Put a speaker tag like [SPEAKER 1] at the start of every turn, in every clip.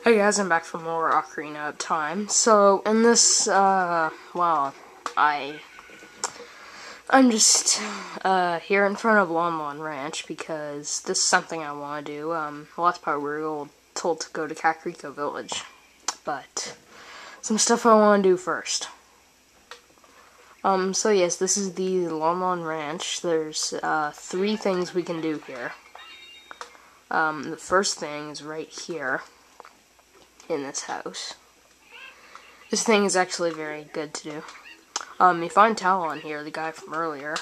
[SPEAKER 1] Hey guys, I'm back for more Ocarina of Time. So, in this, well, I'm just, here in front of Lon Lon Ranch because this is something I want to do. Last part we were told to go to Kakariko Village, but some stuff I want to do first. So yes, this is the Lon Lon Ranch. There's, 3 things we can do here. The first thing is right here in this house. This thing is actually very good to do. You find Talon here, the guy from earlier,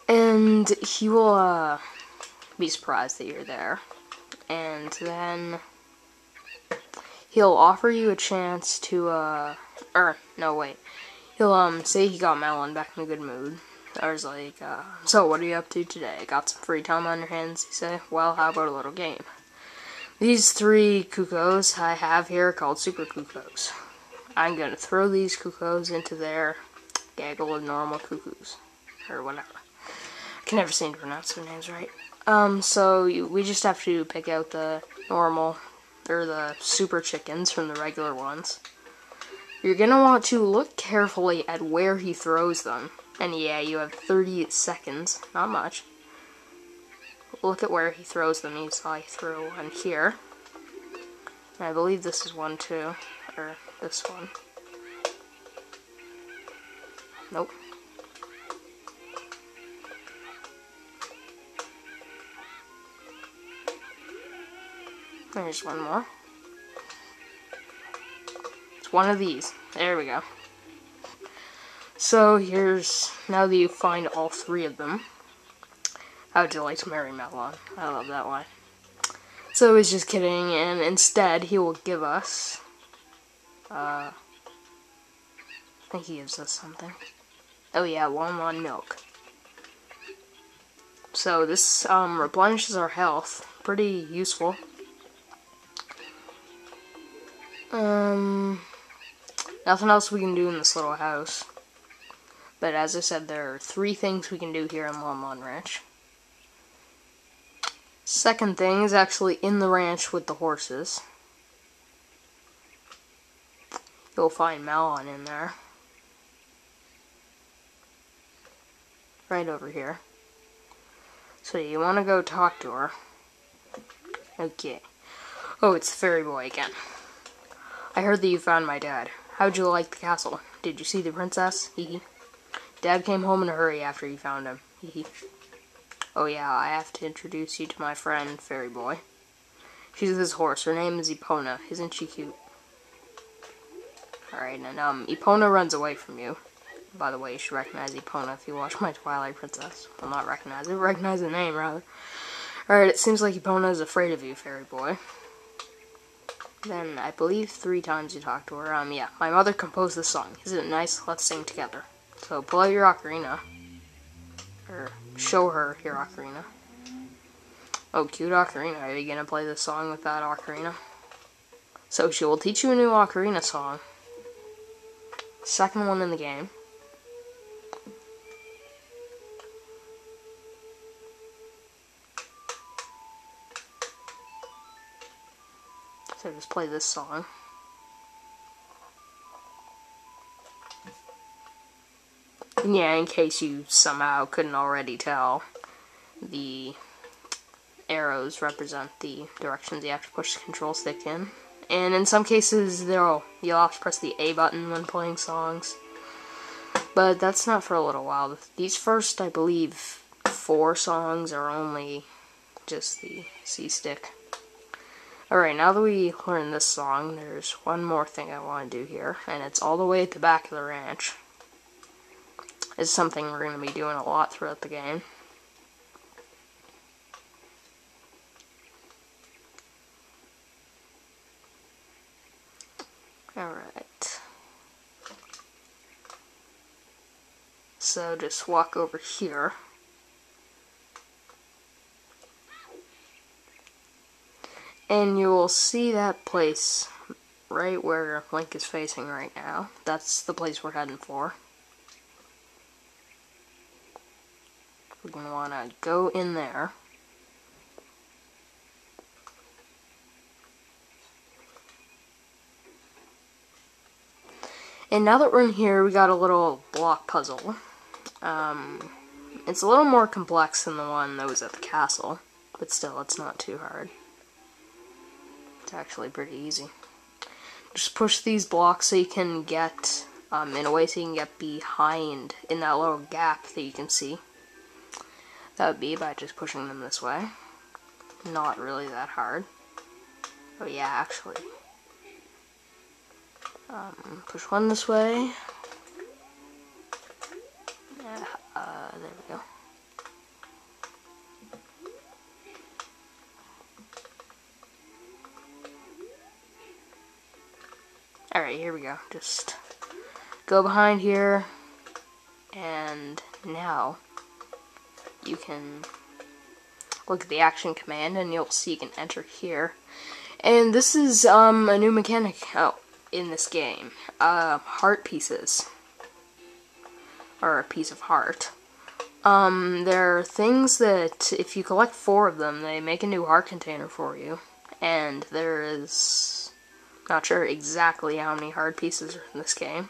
[SPEAKER 1] and he will be surprised that you're there, and then he'll offer you a chance to he'll say he got Malon back in a good mood. I was like, so what are you up to today? Got some free time on your hands? You say, well, how about a little game? These 3 cuckoos I have here are called Super Cuckoos. I'm going to throw these cuckoos into their gaggle of normal cuckoos. Or whatever. I can never seem to pronounce their names right. We just have to pick out the normal, or the super chickens from the regular ones. You're going to want to look carefully at where he throws them. And yeah, you have 30 seconds. Not much. Look at where he throws them. You saw he threw one here. And I believe this is one too. Or this one. Nope. There's one more. It's one of these. There we go. So now that you find all 3 of them. How would you like to marry Malon? I love that line. So he's just kidding, and instead he will give us, I think he gives us something. Oh yeah, Lon Lon milk. So this replenishes our health. Pretty useful. Nothing else we can do in this little house. But as I said, there are 3 things we can do here in Lon Lon Ranch. Second thing is actually in the ranch with the horses. You'll find Malon in there. Right over here. So you want to go talk to her. Okay. Oh, it's the fairy boy again. I heard that you found my dad. How'd you like the castle? Did you see the princess? Hee. Dad came home in a hurry after you found him. Hee. Oh yeah, I have to introduce you to my friend, Fairy Boy. She's this horse. Her name is Epona. Isn't she cute? Alright, and Epona runs away from you. By the way, you should recognize Epona if you watch my Twilight Princess. Well, not recognize it, recognize the name, rather. Alright, it seems like Epona is afraid of you, Fairy Boy. Then, I believe 3 times you talk to her. Yeah, my mother composed this song. Isn't it nice? Let's sing together. So, pull out your ocarina. Or show her your ocarina. Oh, cute ocarina. Are you gonna play this song with that ocarina? So she will teach you a new ocarina song. Second one in the game. So just play this song. Yeah, in case you somehow couldn't already tell, the arrows represent the directions you have to push the control stick in. And in some cases, you'll have to press the A button when playing songs. But that's not for a little while. These first, I believe, 4 songs are only just the C stick. Alright, now that we learned this song, there's one more thing I want to do here, and it's all the way at the back of the ranch. It's something we're going to be doing a lot throughout the game. Alright. So just walk over here. And you will see that place right where Link is facing right now. That's the place we're heading for. We're going to want to go in there. And now that we're in here, we got a little block puzzle. It's a little more complex than the one that was at the castle, but still, it's not too hard. It's actually pretty easy. Just push these blocks so you can get, in a way so you can get behind in that little gap that you can see. That would be by just pushing them this way. Not really that hard. Oh yeah, actually. Push one this way. There we go. Alright, here we go. Just go behind here, and now you can look at the action command, and you'll see you can enter here. And this is a new mechanic in this game. Heart pieces, or a piece of heart. There are things that, if you collect 4 of them, they make a new heart container for you. And there is, not sure exactly how many heart pieces are in this game.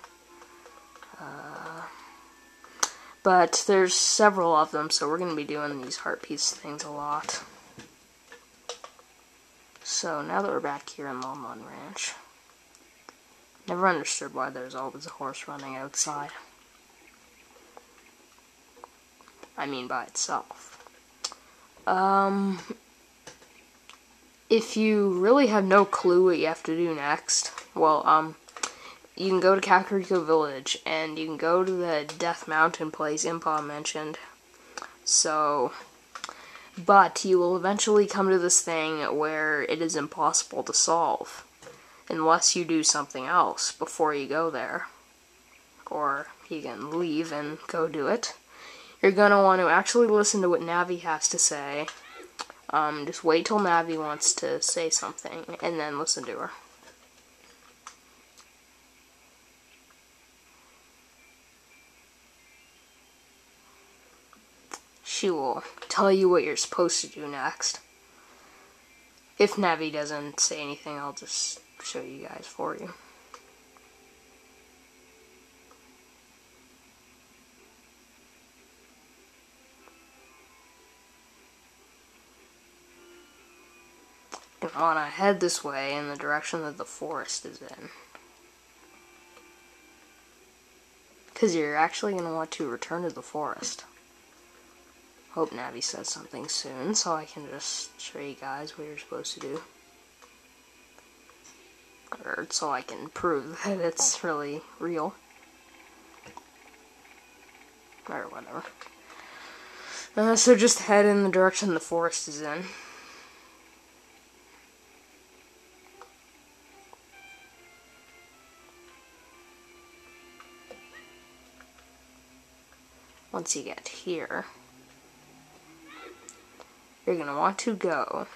[SPEAKER 1] But there's several of them, so we're going to be doing these heart piece things a lot. So now that we're back here in Lone Run Ranch, never understood why there's always a horse running outside. I mean by itself. If you really have no clue what you have to do next, well, you can go to Kakariko Village, and you can go to the Death Mountain place Impa mentioned. So, but you will eventually come to this thing where it is impossible to solve, unless you do something else before you go there. Or you can leave and go do it. You're going to want to actually listen to what Navi has to say. Just wait till Navi wants to say something, and then listen to her. She will tell you what you're supposed to do next. If Navi doesn't say anything, I'll just show you guys for you. You're going to want to head this way in the direction that the forest is in. Because you're actually going to want to return to the forest. Hope Navi says something soon, so I can just show you guys what you're supposed to do. Or so I can prove that it's really real. Or whatever. So just head in the direction the forest is in. Once you get here, you're going to want to go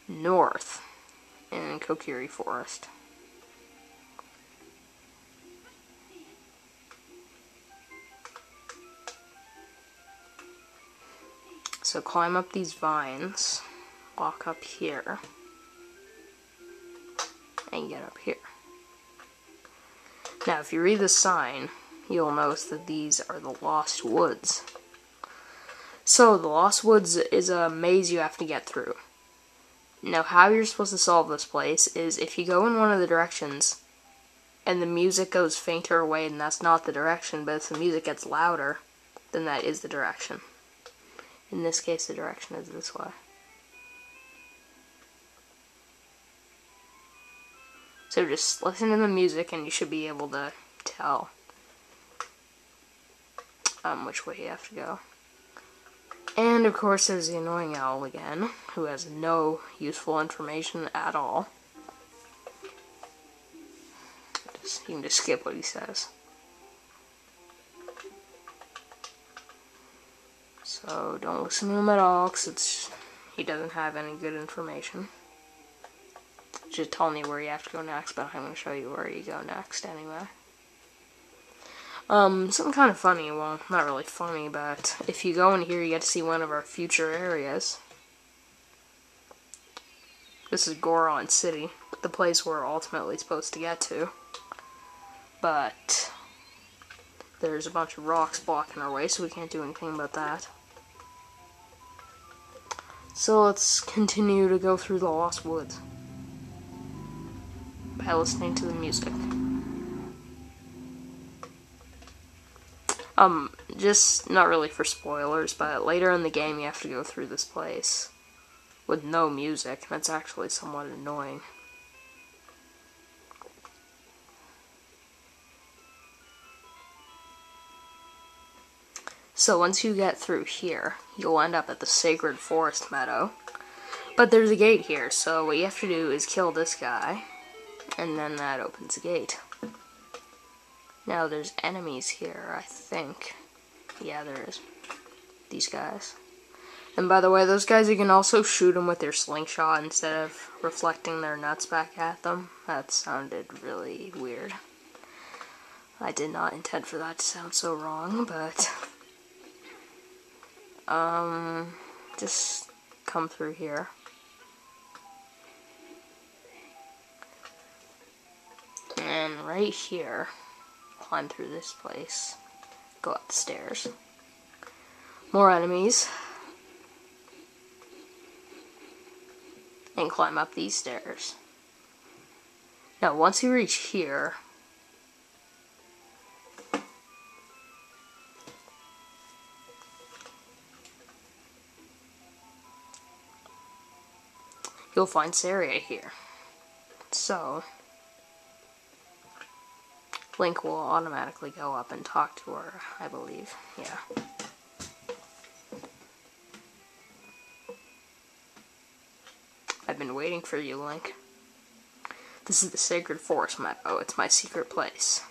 [SPEAKER 1] north in Kokiri Forest. So climb up these vines, walk up here, and get up here. Now if you read the sign, you'll notice that these are the Lost Woods. So, the Lost Woods is a maze you have to get through. Now, how you're supposed to solve this place is if you go in one of the directions, and the music goes fainter away, and that's not the direction, but if the music gets louder, then that is the direction. In this case, the direction is this way. So just listen to the music, and you should be able to tell which way you have to go. And of course there's the annoying owl again, who has no useful information at all. You can just skip what he says. So don't listen to him at all, because he doesn't have any good information. Just telling you where you have to go next, but I'm going to show you where you go next anyway. Something kind of funny, well, not really funny, but if you go in here, you get to see one of our future areas. This is Goron City, the place we're ultimately supposed to get to. but there's a bunch of rocks blocking our way, so we can't do anything about that. So let's continue to go through the Lost Woods by listening to the music. Just not really for spoilers, but later in the game you have to go through this place with no music. That's actually somewhat annoying. So once you get through here, you'll end up at the Sacred Forest Meadow. But there's a gate here, so what you have to do is kill this guy, and then that opens the gate. Now there's enemies here, I think. Yeah, there is. These guys. And by the way, those guys, you can also shoot them with your slingshot instead of reflecting their nuts back at them. That sounded really weird. I did not intend for that to sound so wrong, but... just come through here. And right here, climb through this place. Go up the stairs. More enemies. And climb up these stairs. Now, once you reach here, you'll find Saria here. So, Link will automatically go up and talk to her, I believe. Yeah. I've been waiting for you, Link. This is the Sacred Forest Meadow. It's my secret place.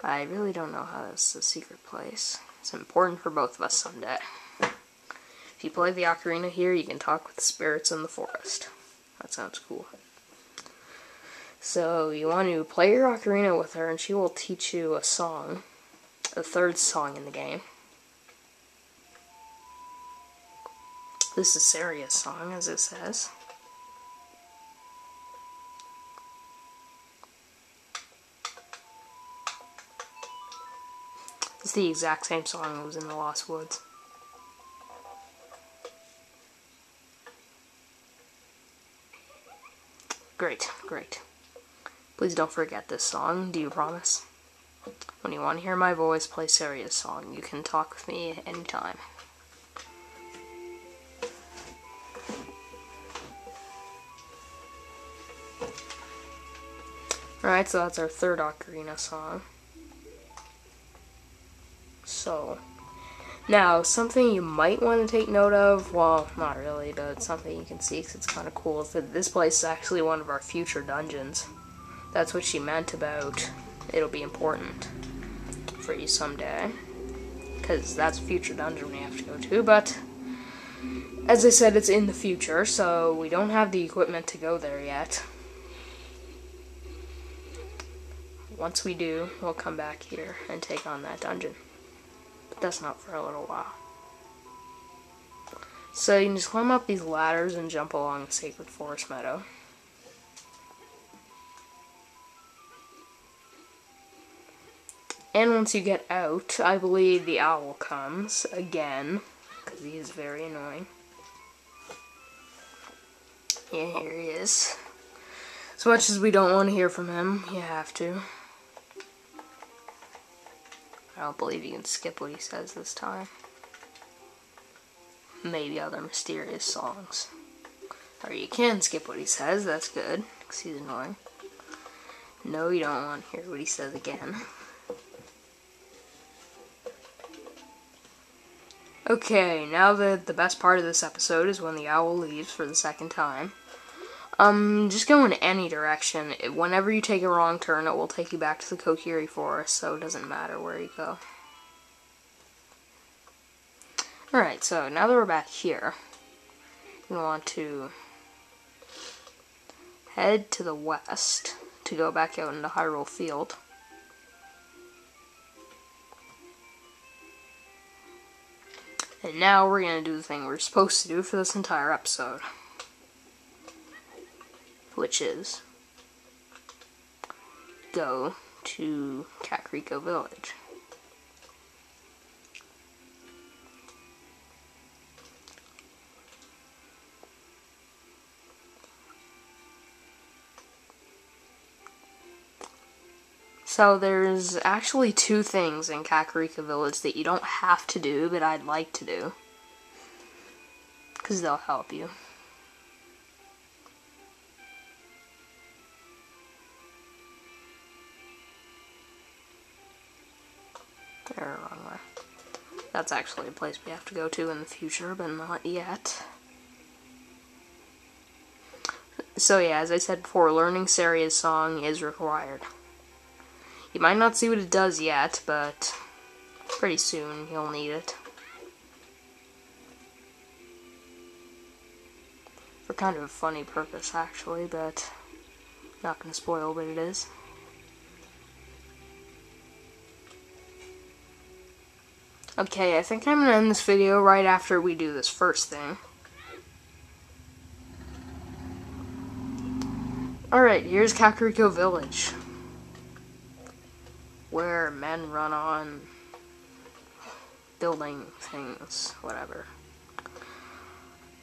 [SPEAKER 1] I really don't know how this is a secret place. It's important for both of us someday. If you play the Ocarina here, you can talk with the spirits in the forest. That sounds cool. So, you want to play your Ocarina with her, and she will teach you a song. The third song in the game. This is Saria's song, as it says. It's the exact same song that was in the Lost Woods. Great, great. Please don't forget this song, do you promise? When you want to hear my voice play Saria's song, you can talk with me at any time. Alright, so that's our third Ocarina song. So, now, something you might want to take note of, well, not really, but something you can see because it's kind of cool, is that this place is actually one of our future dungeons. That's what she meant about it'll be important for you someday, because that's a future dungeon we have to go to, but as I said, it's in the future, so we don't have the equipment to go there yet. Once we do, we'll come back here and take on that dungeon. But that's not for a little while. So you can just climb up these ladders and jump along the Sacred Forest Meadow. And once you get out, I believe the owl comes again, because he is very annoying. Yeah, here he is. As much as we don't want to hear from him, you have to. I don't believe you can skip what he says this time. Maybe other mysterious songs. Or you can skip what he says, that's good, because he's annoying. No, you don't want to hear what he says again. Okay, now the best part of this episode is when the owl leaves for the second time. Just go in any direction. Whenever you take a wrong turn, it will take you back to the Kokiri Forest, so it doesn't matter where you go. Alright, so now that we're back here, we want to head to the west to go back out into Hyrule Field. And now we're going to do the thing we're supposed to do for this entire episode. Which is go to Kakariko Village. So there's actually two things in Kakariko Village that you don't have to do, but I'd like to do, because they'll help you. They're wrong way. That's actually a place we have to go to in the future, but not yet. So yeah, as I said before, learning Saria's song is required. You might not see what it does yet, but pretty soon you'll need it. For kind of a funny purpose, actually, but not going to spoil what it is. Okay, I think I'm going to end this video right after we do this first thing. Alright, here's Kakariko Village, where men run on building things, whatever.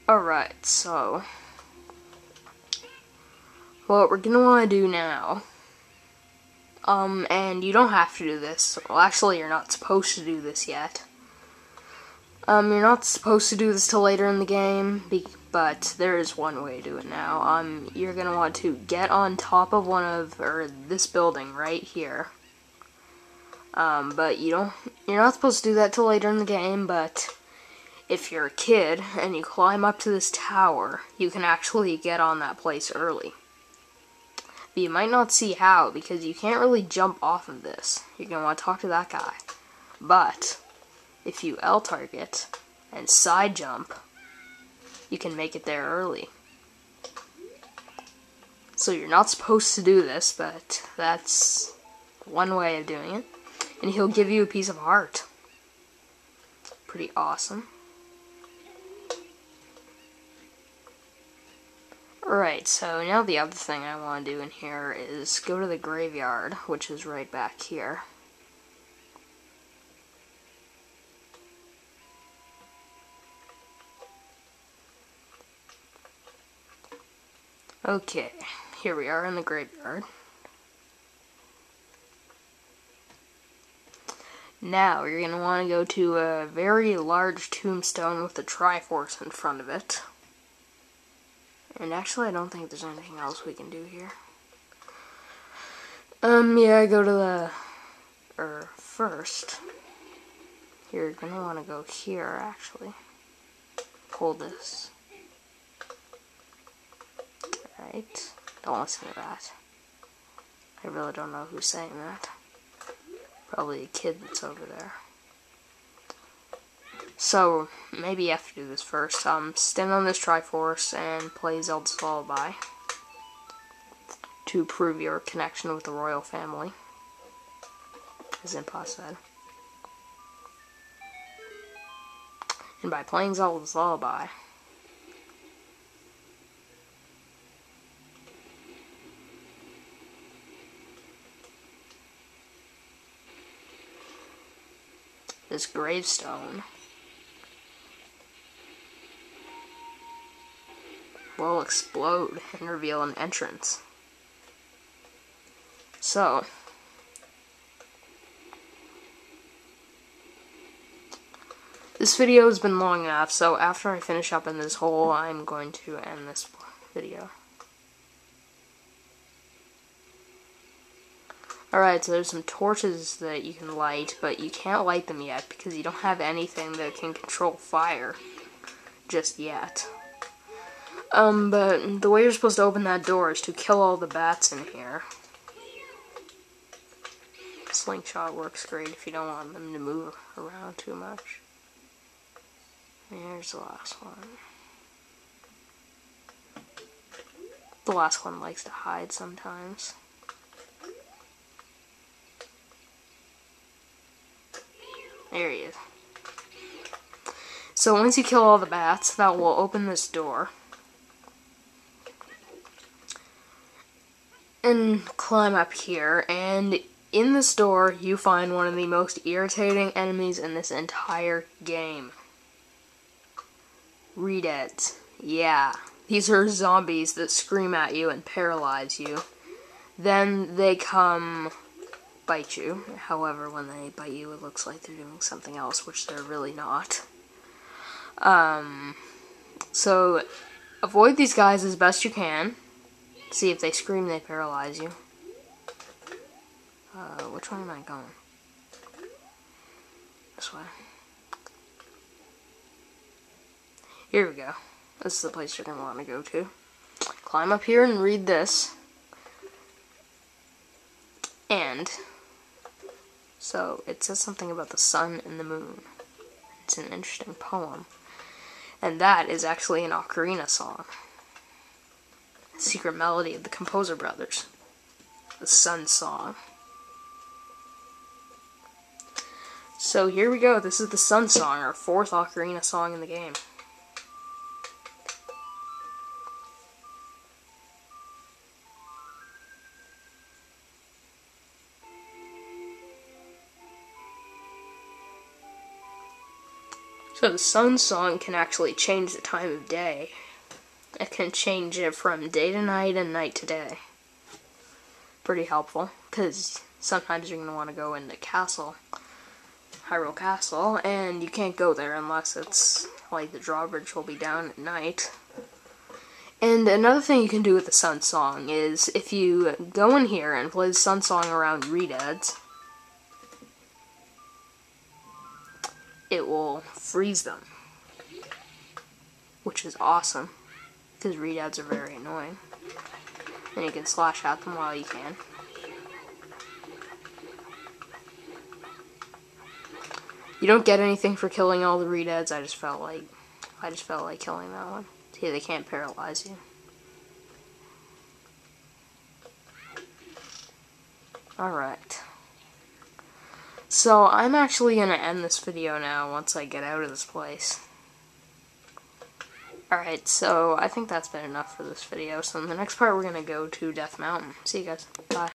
[SPEAKER 1] Alright, so what we're gonna want to do now, and you don't have to do this, well actually you're not supposed to do this yet. You're not supposed to do this till later in the game, but there is one way to do it now. You're gonna want to get on top of this building right here. But you're not supposed to do that till later in the game, but if you're a kid and you climb up to this tower, you can actually get on that place early. But you might not see how, because you can't really jump off of this. You're gonna want to talk to that guy. But if you L target and side jump, you can make it there early. So you're not supposed to do this, but that's one way of doing it. And he'll give you a piece of heart. Pretty awesome. Alright, so now the other thing I want to do in here is go to the graveyard, which is right back here. Okay, here we are in the graveyard. Now, you're going to want to go to a very large tombstone with a Triforce in front of it. And actually, I don't think there's anything else we can do here. Yeah, go to first, you're going to want to go here, actually. Pull this. Alright, don't listen to that. I really don't know who's saying that. Probably a kid that's over there. So, maybe you have to do this first. Stand on this Triforce and play Zelda's Lullaby to prove your connection with the royal family, as Impa said. And by playing Zelda's Lullaby, this gravestone will explode and reveal an entrance. So, this video has been long enough, so after I finish up in this hole, I'm going to end this video. Alright, so there's some torches that you can light, but you can't light them yet because you don't have anything that can control fire just yet. But the way you're supposed to open that door is to kill all the bats in here. Slingshot works great if you don't want them to move around too much. Here's the last one. The last one likes to hide sometimes. There he is. So once you kill all the bats, that will open this door. And climb up here, and in the store, you find one of the most irritating enemies in this entire game. Redeads. Yeah. These are zombies that scream at you and paralyze you. Then they come bite you. However, when they bite you, it looks like they're doing something else, which they're really not. So avoid these guys as best you can. See, if they scream, they paralyze you. Which one am I going? This way. Here we go. This is the place you're going to want to go to. Climb up here and read this. And, so, it says something about the sun and the moon. It's an interesting poem. And that is actually an Ocarina song. Secret melody of the Composer Brothers. The Sun Song. So here we go. This is the Sun Song, our 4th Ocarina song in the game. So the Sun Song can actually change the time of day. It can change it from day to night and night to day. Pretty helpful, because sometimes you're going to want to go into Hyrule Castle, and you can't go there unless it's, like, the drawbridge will be down at night. And another thing you can do with the Sun Song is, if you go in here and play the Sun Song around Redeads, it will freeze them, which is awesome, because Redeads are very annoying, and you can slash at them while you can. You don't get anything for killing all the Redeads. I just felt like killing that one. See, they can't paralyze you. Alright. So, I'm actually going to end this video now once I get out of this place. Alright, so I think that's been enough for this video. So in the next part, we're going to go to Death Mountain. See you guys. Bye.